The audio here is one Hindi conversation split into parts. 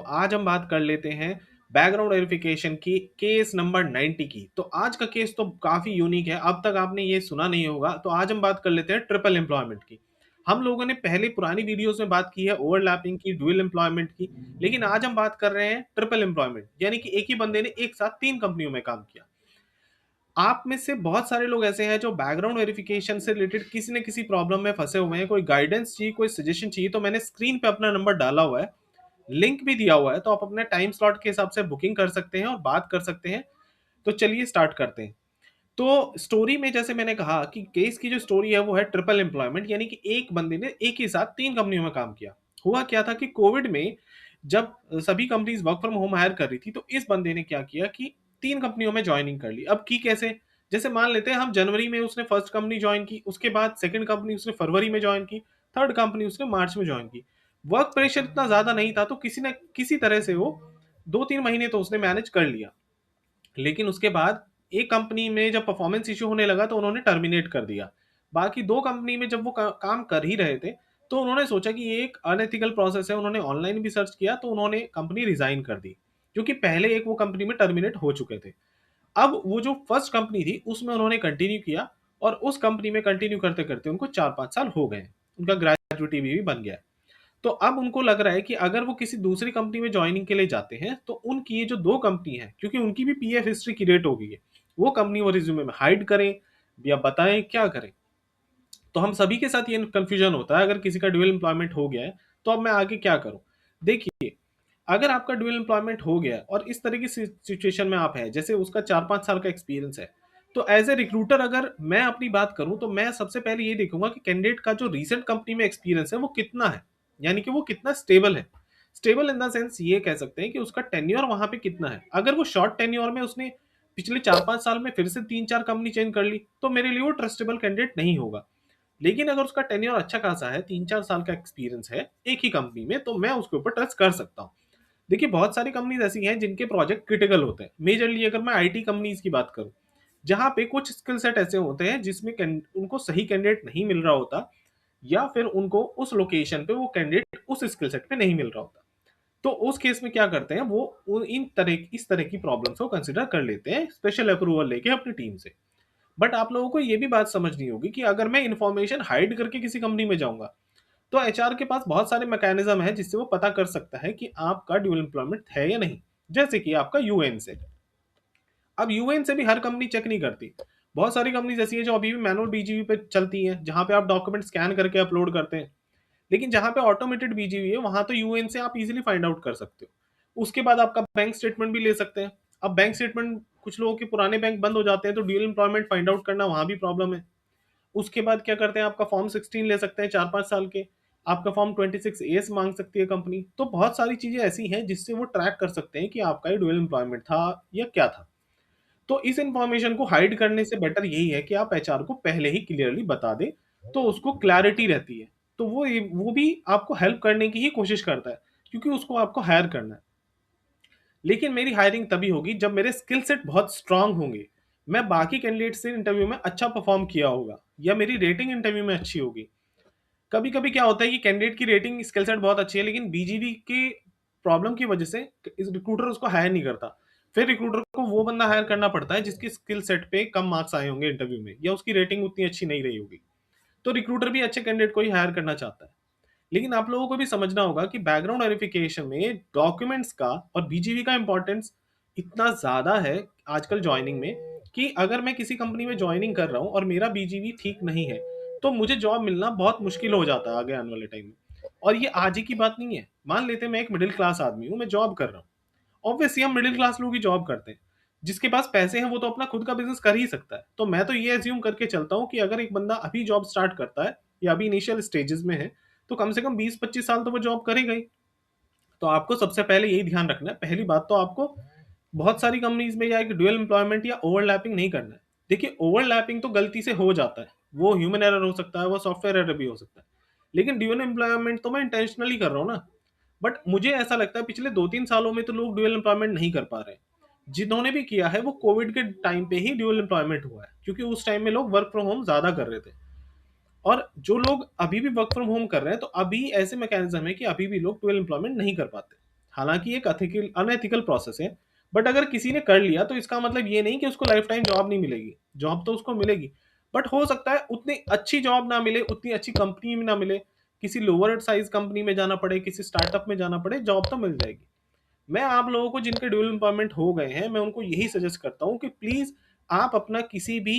आज हम बात कर लेते हैं बैकग्राउंड वेरिफिकेशन की केस नंबर 90 की। तो आज का केस तो काफी यूनिक है, अब तक आपने ये सुना नहीं होगा। तो आज हम बात कर लेते हैं ट्रिपल एम्प्लॉयमेंट की। हम लोगों ने पहले पुरानी वीडियोस में बात की है ओवरलैपिंग की, ड्यूअल एम्प्लॉयमेंट की, लेकिन आज हम बात कर रहे हैं ट्रिपल एम्प्लॉयमेंट, यानी कि एक ही बंदे ने एक साथ 3 कंपनियों में काम किया। आप में से बहुत सारे लोग ऐसे हैं जो बैकग्राउंड वेरिफिकेशन से रिलेटेड किसी न किसी प्रॉब्लम में फंसे हुए हैं, कोई गाइडेंस चाहिए, कोई सजेशन चाहिए, तो मैंने स्क्रीन पे अपना नंबर डाला हुआ है, लिंक भी दिया हुआ है, तो आप अपने टाइम स्लॉट के हिसाब से बुकिंग कर सकते हैं और बात कर सकते हैं। तो चलिए स्टार्ट करते हैं। तो स्टोरी में जैसे मैंने कहा कि केस की जो स्टोरी है वो है ट्रिपल एम्प्लॉयमेंट, यानी कि एक बंदे ने एक ही साथ 3 कंपनियों में काम किया। हुआ क्या था कि कोविड में जब सभी companies work from home hire कर रही थी, तो इस बंदे ने क्या किया कि 3 कंपनियों में जॉइनिंग कर ली। अब की कैसे? जैसे मान लेते हैं हम जनवरी में उसने फर्स्ट कंपनी जॉइन की, उसके बाद सेकंड कंपनी उसने फरवरी में जॉइन की, थर्ड कंपनी उसने मार्च में जॉइन की। वर्क प्रेशर इतना ज्यादा नहीं था, तो किसी न किसी तरह से वो 2-3 महीने तो उसने मैनेज कर लिया। लेकिन उसके बाद एक कंपनी में जब परफॉर्मेंस इश्यू होने लगा तो उन्होंने टर्मिनेट कर दिया। बाकी 2 कंपनी में जब वो काम कर ही रहे थे, तो उन्होंने सोचा कि ये एक अनएथिकल प्रोसेस है, उन्होंने ऑनलाइन भी सर्च किया, तो उन्होंने कंपनी रिज़ाइन कर दी, क्योंकि पहले एक वो कंपनी में टर्मिनेट हो चुके थे। अब वो जो फर्स्ट कंपनी थी, उसमें उन्होंने कंटिन्यू किया और उस कंपनी में कंटिन्यू करते-करते उनको 4-5 साल हो गए हैं। उनका ग्रेजुएटी भी बन गया है। तो अब उनको लग रहा है कि अगर वो किसी दूसरी कंपनी में जॉइनिंग के लिए जाते हैं, तो उनकी ये जो 2 कंपनी है, क्योंकि उनकी भी पीएफ हिस्ट्री क्रिएट हो गई है, वो कंपनी वो रिज्यूमे में हाइड करें या बताएं क्या करें। तो हम सभी के साथ ये कंफ्यूजन होता है, अगर किसी का ड्यूअल एम्प्लॉयमेंट हो गया है, तो अब मैं आगे क्या करूं? देखिए, अगर आपका ड्यूअल एम्प्लॉयमेंट हो गया है और इस तरह की सिचुएशन में आप हैं, जैसे उसका 4-5 साल का एक्सपीरियंस है, तो एज ए रिक्रूटर अगर मैं अपनी बात करूं, तो मैं सबसे पहले ये देखूंगा कि कैंडिडेट का जो रीसेंट कंपनी में एक्सपीरियंस है वो कितना है, यानी कि वो कितना स्टेबल है। स्टेबल इन द सेंस ये कह सकते हैं कि उसका टेन्योर वहां पे कितना है। अगर वो शॉर्ट टेन्योर में उसने पिछले 4-5 साल में फिर से 3-4 कंपनी चेंज कर ली, तो मेरे लिए वो ट्रस्टेबल कैंडिडेट नहीं होगा। लेकिन अगर उसका टेन्योर अच्छा खासा है, 3-4 साल का एक्सपीरियंस है एक ही कंपनी में, तो मैं उसके ऊपर ट्रस्ट कर सकता हूँ। देखिए, बहुत सारी कंपनीज ऐसी हैं जिनके प्रोजेक्ट क्रिटिकल होते हैं। मेजरली अगर मैं आईटी कंपनीज की बात करूं, जहां पे कुछ स्किल सेट ऐसे होते हैं जिसमें उनको सही कैंडिडेट नहीं मिल रहा होता, या फिर उनको उस लोकेशन पे वो कैंडिडेट उस स्किल सेट पे नहीं मिल रहा होता। तो उस केस में क्या करते हैं वो, इस तरह की प्रॉब्लम्स को कंसिडर कर लेते हैं, स्पेशल अप्रूवल लेके अपनी टीम से। बट आप लोगों को ये भी बात समझनी होगी कि अगर मैं इन्फॉर्मेशन हाइड करके किसी कंपनी में जाऊंगा, तो एचआर के पास बहुत सारे मैकेनिज्म है जिससे वो पता कर सकता है कि आपका ड्यूल एम्प्लॉयमेंट है या नहीं। जैसे कि आपका यूएन से। अब यूएन से भी हर कंपनी चेक नहीं करती। बहुत सारी कंपनीज ऐसी है जो अभी भी मैनुअल बीजीवी पे चलती हैं, जहां पे आप डॉक्यूमेंट स्कैन करके अपलोड करते हैं। लेकिन जहां पे ऑटोमेटेड बीजीवी है, वहां तो यूएन से आप इजीली फाइंड आउट कर सकते हो। उसके बाद आपका बैंक स्टेटमेंट भी ले सकते हैं। अब बैंक स्टेटमेंट, कुछ लोगों के पुराने बैंक बंद हो जाते हैं, तो ड्यूल एम्प्लॉयमेंट फाइंड आउट करना वहां भी प्रॉब्लम है। उसके बाद क्या करते हैं, आपका फॉर्म 16 ले सकते हैं 4-5 साल के। आपका फॉर्म 26 एस मांग सकती है कंपनी। तो बहुत सारी चीजें ऐसी हैं जिससे वो ट्रैक कर सकते हैं कि आपका ये ड्यूअल एम्प्लॉयमेंट था या क्या था। तो इस इंफॉर्मेशन को हाइड करने से बेटर यही है कि आप एचआर को पहले ही क्लियरली बता दें, तो उसको क्लैरिटी रहती है। तो वो भी आपको हेल्प करने की ही कोशिश करता है, क्योंकि उसको आपको हायर करना है। लेकिन मेरी हायरिंग तभी होगी जब मेरे स्किल सेट बहुत स्ट्रांग होंगे, मैं बाकी कैंडिडेट से इंटरव्यू में अच्छा परफॉर्म किया होगा, या मेरी रेटिंग इंटरव्यू में अच्छी होगी। कभी कभी क्या होता है कि कैंडिडेट की रेटिंग स्किल सेट बहुत अच्छी है, लेकिन बीजीवी के प्रॉब्लम की वजह से इस रिक्रूटर उसको हायर नहीं करता। फिर रिक्रूटर को वो बंदा हायर करना पड़ता है जिसकी स्किल सेट पे कम मार्क्स आए होंगे इंटरव्यू में, या उसकी रेटिंग उतनी अच्छी नहीं रही होगी। तो रिक्रूटर भी अच्छे कैंडिडेट को ही हायर करना चाहता है। लेकिन आप लोगों को भी समझना होगा कि बैकग्राउंड वेरिफिकेशन में डॉक्यूमेंट्स का और बीजीवी का इंपॉर्टेंस इतना ज्यादा है आजकल ज्वाइनिंग में, कि अगर मैं किसी कंपनी में ज्वाइनिंग कर रहा हूँ और मेरा बीजीवी ठीक नहीं है, तो मुझे जॉब मिलना बहुत मुश्किल हो जाता है आगे आने वाले टाइम में। और ये आज ही की बात नहीं है। मान लेते हैं मैं एक मिडिल क्लास आदमी हूँ, मैं जॉब कर रहा हूँ। ऑब्वियसली हम मिडिल क्लास लोग ही जॉब करते हैं। जिसके पास पैसे हैं वो तो अपना खुद का बिजनेस कर ही सकता है। तो मैं तो ये एज्यूम करके चलता हूँ कि अगर एक बंदा अभी जॉब स्टार्ट करता है या अभी इनिशियल स्टेजेस में है, तो कम से कम 20-25 साल तो वो जॉब करेगा ही। तो आपको सबसे पहले यही ध्यान रखना है। पहली बात तो आपको बहुत सारी कंपनीज में या एक ड्यूअल एम्प्लॉयमेंट या ओवरलैपिंग नहीं करना है। देखिए, ओवरलैपिंग तो गलती से हो जाता है, वो ह्यूमन एरर हो सकता है, वो सॉफ्टवेयर एरर भी हो सकता है। लेकिन ड्यूअल एम्प्लॉयमेंट तो मैं इंटेंशनली कर रहा हूँ ना। बट मुझे ऐसा लगता है पिछले 2-3 सालों में तो लोग ड्यूअल एम्प्लॉयमेंट नहीं कर पा रहे हैं। जिन्होंने भी किया है वो कोविड के टाइम पे ही ड्यूअल एम्प्लॉयमेंट हुआ है, क्योंकि उस टाइम में लोग वर्क फ्रॉम होम ज्यादा कर रहे थे। और जो लोग अभी भी वर्क फ्रॉम होम कर रहे हैं, तो अभी ऐसे मैकेनिज्म है कि अभी भी लोग ड्यूअल एम्प्लॉयमेंट नहीं कर पाते। हालांकि एक अनएथिकल प्रोसेस है, बट अगर किसी ने कर लिया तो इसका मतलब ये नहीं कि उसको लाइफ टाइम जॉब नहीं मिलेगी। जॉब तो उसको मिलेगी, बट हो सकता है उतनी अच्छी जॉब ना मिले, उतनी अच्छी कंपनी में ना मिले, किसी लोअर साइज कंपनी में जाना पड़े, किसी स्टार्टअप में जाना पड़े, जॉब तो मिल जाएगी। मैं आप लोगों को जिनके ड्यूल एम्प्लॉयमेंट हो गए हैं, मैं उनको यही सजेस्ट करता हूँ कि प्लीज आप अपना किसी भी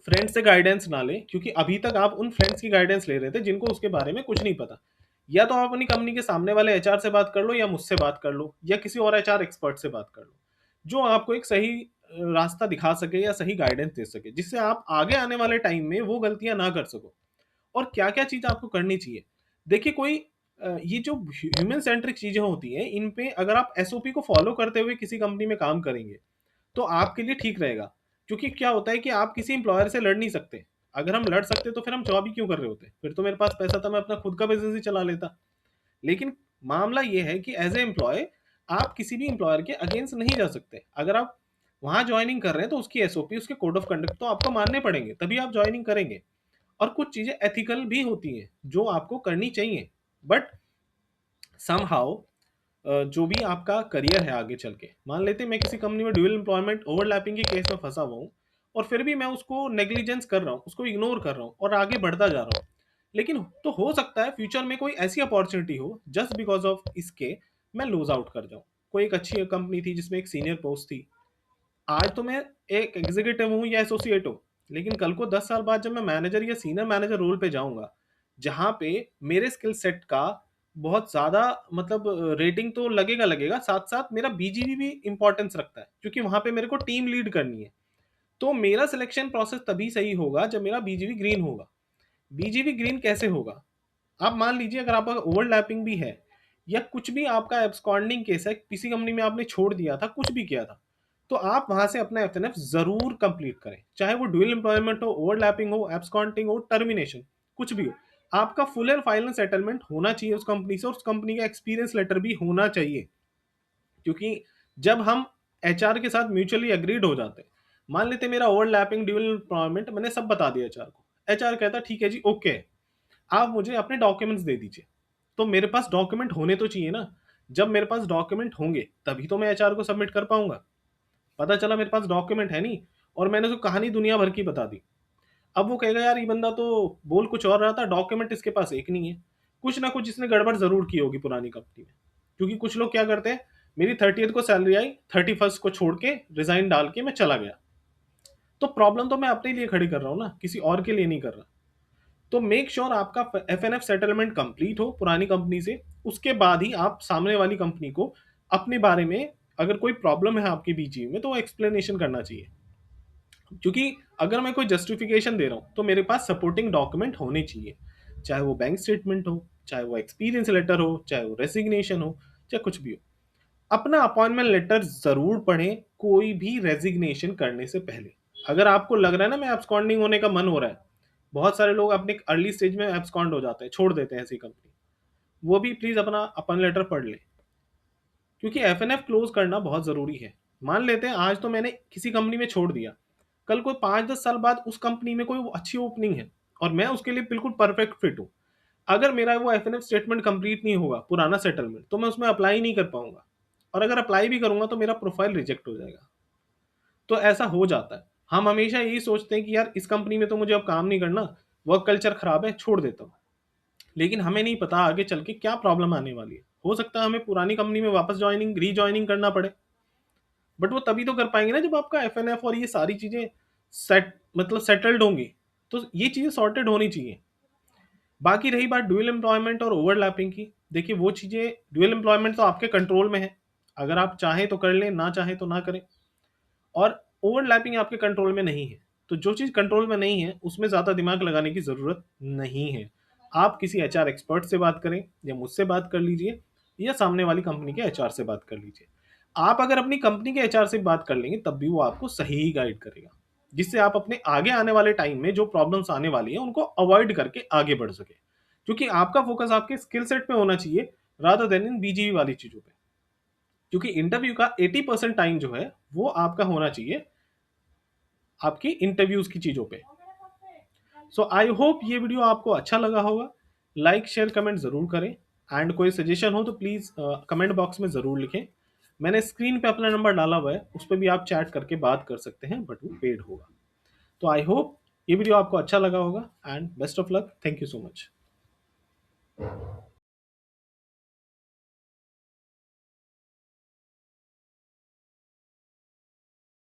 फ्रेंड से गाइडेंस ना लें, क्योंकि अभी तक आप उन फ्रेंड्स की गाइडेंस ले रहे थे जिनको उसके बारे में कुछ नहीं पता। या तो आप अपनी कंपनी के सामने वाले एचआर से बात कर लो, या मुझसे बात कर लो, या किसी और एचआर एक्सपर्ट से बात कर लो, जो आपको एक सही रास्ता दिखा सके या सही गाइडेंस दे सके, जिससे आप आगे आने वाले टाइम में वो गलतियां ना कर सको। और क्या क्या चीज आपको करनी चाहिए, देखिए कोई ये जो ह्यूमन सेंट्रिक चीजें होती हैं, इन पे अगर आप एसओपी को फॉलो करते हुए किसी कंपनी में काम करेंगे तो आपके लिए ठीक रहेगा। क्योंकि क्या होता है कि आप किसी एम्प्लॉयर से लड़ नहीं सकते। अगर हम लड़ सकते तो फिर हम जॉब ही क्यों कर रहे होते, फिर तो मेरे पास पैसा था, मैं अपना खुद का बिजनेस ही चला लेता। लेकिन मामला ये है कि एज ए एम्प्लॉय आप किसी भी एम्प्लॉयर के अगेंस्ट नहीं जा सकते। अगर आप वहां ज्वाइनिंग कर रहे हैं तो उसकी एसओपी, उसके कोड ऑफ कंडक्ट तो आपको मानने पड़ेंगे, तभी आप ज्वाइनिंग करेंगे। और कुछ चीजें एथिकल भी होती हैं जो आपको करनी चाहिए, बट समहाउ जो भी आपका करियर है आगे चल के, मान लेते हैं मैं किसी कंपनी में ड्यूअल एम्प्लॉयमेंट ओवरलैपिंग के केस में फंसा हुआ हूँ, और फिर भी मैं उसको नेग्लिजेंस कर रहा हूँ, उसको इग्नोर कर रहा हूँ और आगे बढ़ता जा रहा हूँ। लेकिन तो हो सकता है फ्यूचर में कोई ऐसी अपॉर्चुनिटी हो जस्ट बिकॉज ऑफ इसके मैं लूज आउट कर जाऊँ। कोई एक अच्छी कंपनी थी जिसमें एक सीनियर पोस्ट थी, आज तो मैं एक एग्जीक्यूटिव हूँ या एसोसिएट हूँ, लेकिन कल को 10 साल बाद जब मैं मैनेजर या सीनियर मैनेजर रोल पे जाऊंगा, जहां पे मेरे स्किल सेट का बहुत ज्यादा मतलब रेटिंग तो लगेगा लगेगा, साथ साथ मेरा बीजीवी भी इंपॉर्टेंस रखता है, क्योंकि वहां पे मेरे को टीम लीड करनी है। तो मेरा सिलेक्शन प्रोसेस तभी सही होगा जब मेरा बीजीवी ग्रीन होगा। बीजीवी ग्रीन कैसे होगा, आप मान लीजिए अगर आपका ओवरलैपिंग भी है, या कुछ भी आपका एब्सकॉन्डिंग केस है, किसी कंपनी में आपने छोड़ दिया था, कुछ भी किया था, तो आप वहां से अपना एफएनएफ जरूर कंप्लीट करें, चाहे वो ड्यूअल एम्प्लॉयमेंट हो, ओवरलैपिंग हो, एब्सकॉन्डिंग हो, टर्मिनेशन, कुछ भी हो। आपका फुल एंड फाइनल सेटलमेंट होना चाहिए उस कंपनी से, और उस कंपनी का एक्सपीरियंस लेटर भी होना चाहिए। क्योंकि जब हम एचआर के साथ म्यूचुअली अग्रीड हो जाते हैं, मान लेते मेरा ओवरलैपिंग ड्यूअल एम्प्लॉयमेंट, मैंने सब बता दिया एचआर को, एचआर कहता ठीक है जी ओके, आप मुझे अपने डॉक्यूमेंट्स दे दीजिए। तो मेरे पास डॉक्यूमेंट होने तो चाहिए ना। जब मेरे पास डॉक्यूमेंट होंगे तभी तो मैं एचआर को सबमिट कर पाऊंगा। पता चला मेरे पास डॉक्यूमेंट है नहीं, और मैंने उसको कहानी दुनिया भर की बता दी। अब वो कहेगा यार ये बंदा तो बोल कुछ और रहा था, डॉक्यूमेंट इसके पास एक नहीं है। कुछ ना कुछ इसने गड़बड़ जरूर की होगी पुरानी कंपनी में। क्योंकि कुछ लोग क्या करते हैं, मेरी 30th को सैलरी आई, 31st को छोड़ के रिजाइन डाल के मैं चला गया। तो प्रॉब्लम तो मैं अपने लिए खड़ी कर रहा हूँ ना, किसी और के लिए नहीं कर रहा। तो मेक श्योर आपका एफएनएफ सेटलमेंट कंप्लीट हो पुरानी कंपनी से, उसके बाद ही आप सामने वाली कंपनी को अपने बारे में, अगर कोई प्रॉब्लम है आपके बीच में, तो एक्सप्लेनेशन करना चाहिए। क्योंकि अगर मैं कोई जस्टिफिकेशन दे रहा हूं तो मेरे पास सपोर्टिंग डॉक्यूमेंट होने चाहिए, चाहे वो बैंक स्टेटमेंट हो, चाहे वो एक्सपीरियंस लेटर हो, चाहे वो रेसिग्नेशन हो, चाहे कुछ भी हो। अपना अपॉइंटमेंट लेटर जरूर पढ़ें कोई भी रेजिग्नेशन करने से पहले। अगर आपको लग रहा है ना मैं एब्सकॉन्डिंग होने का मन हो रहा है, बहुत सारे लोग अपने अर्ली स्टेज में एब्सकॉन्ड हो जाते हैं, छोड़ देते हैं ऐसी कंपनी, वो भी प्लीज अपना अपन लेटर पढ़ ले। क्योंकि एफएनएफ क्लोज करना बहुत जरूरी है। मान लेते हैं आज तो मैंने किसी कंपनी में छोड़ दिया, कल कोई 5-10 साल बाद उस कंपनी में कोई अच्छी ओपनिंग है और मैं उसके लिए बिल्कुल परफेक्ट फिट हूँ, अगर मेरा वो एफएनएफ स्टेटमेंट कंप्लीट नहीं होगा पुराना सेटलमेंट, तो मैं उसमें अप्लाई नहीं कर पाऊंगा। और अगर अप्लाई भी करूंगा तो मेरा प्रोफाइल रिजेक्ट हो जाएगा। तो ऐसा हो जाता है। हम हमेशा यही सोचते हैं कि यार इस कंपनी में तो मुझे अब काम नहीं करना, वर्क कल्चर खराब है, छोड़ देता हूँ। लेकिन हमें नहीं पता आगे चल के क्या प्रॉब्लम आने वाली है। हो सकता है हमें पुरानी कंपनी में वापस ज्वाइनिंग रीज्वाइनिंग करना पड़े, बट वो तभी तो कर पाएंगे ना जब आपका एफएनएफ और ये सारी चीजें सेट मतलब सेटल्ड होंगी। तो ये चीजें सॉर्टेड होनी चाहिए। बाकी रही बात ड्यूअल एम्प्लॉयमेंट और ओवरलैपिंग की, देखिए वो चीजें, ड्यूअल एम्प्लॉयमेंट तो आपके कंट्रोल में है, अगर आप चाहें तो कर लें, ना चाहें तो ना करें। और ओवरलैपिंग आपके कंट्रोल में नहीं है, तो जो चीज कंट्रोल में नहीं है उसमें ज्यादा दिमाग लगाने की जरूरत नहीं है। आप किसी एचआर एक्सपर्ट से बात करें, या मुझसे बात कर लीजिए, या सामने वाली कंपनी के एचआर से बात कर लीजिए। आप अगर अपनी कंपनी के एचआर से बात कर लेंगे तब भी वो आपको सही ही गाइड करेगा, जिससे आप अपने आगे आने वाले टाइम में जो प्रॉब्लम्स आने वाली है उनको अवॉइड करके आगे बढ़ सके। क्योंकि आपका फोकस आपके स्किल सेट पे होना चाहिए, रादर देन इन बीजीवी वाली चीजों पे। क्योंकि इंटरव्यू का 80% टाइम जो है वो आपका होना चाहिए आपकी इंटरव्यूज की चीजों पे। सो आई होप ये वीडियो आपको अच्छा लगा होगा। लाइक शेयर कमेंट जरूर करें। एंड कोई सजेशन हो तो प्लीज़ कमेंट बॉक्स में ज़रूर लिखें। मैंने स्क्रीन पे अपना नंबर डाला हुआ है, उस पे भी आप चैट करके बात कर सकते हैं, बट वो पेड होगा। तो आई होप ये वीडियो आपको अच्छा लगा होगा, and best of luck. Thank you so much.